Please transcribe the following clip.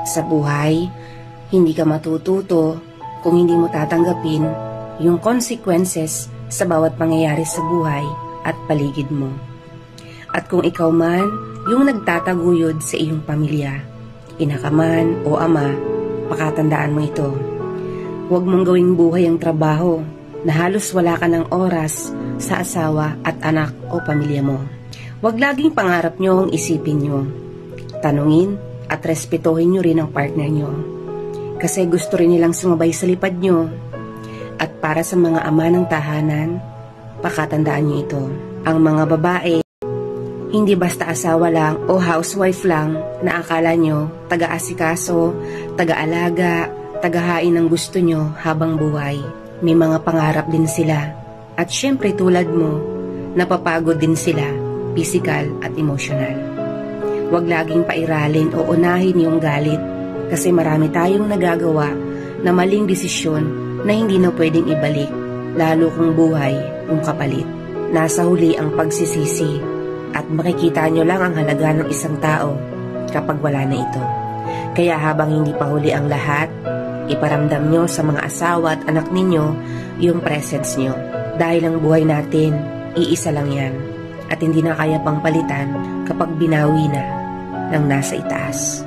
Sa buhay, hindi ka matututo kung hindi mo tatanggapin yung consequences sa bawat pangyayari sa buhay at paligid mo. At kung ikaw man yung nagtataguyod sa iyong pamilya, ina ka man o ama, pakatandaan mo ito. Huwag mong gawing buhay ang trabaho na halos wala ka ng oras sa asawa at anak o pamilya mo. Huwag laging pangarap nyo ang isipin nyo. Tanungin at respetuhin nyo rin ang partner nyo. Kasi gusto rin nilang sumabay sa lipad nyo. At para sa mga ama ng tahanan, pakatandaan nyo ito. Ang mga babae, hindi basta asawa lang o housewife lang na akala nyo taga-asikaso, taga-alaga, tagahain ang gusto nyo habang buhay. May mga pangarap din sila. At syempre tulad mo, napapagod din sila, physical at emotional. Huwag laging pairalin o unahin yung galit kasi marami tayong nagagawa na maling desisyon na hindi na pwedeng ibalik, lalo kung buhay yung kapalit. Nasa huli ang pagsisisi at makikita nyo lang ang halaga ng isang tao kapag wala na ito. Kaya habang hindi pa huli ang lahat, iparamdam nyo sa mga asawa at anak ninyo yung presence nyo. Dahil ang buhay natin, iisa lang yan at hindi na kaya pang palitan kapag binawi na ng nasa itaas.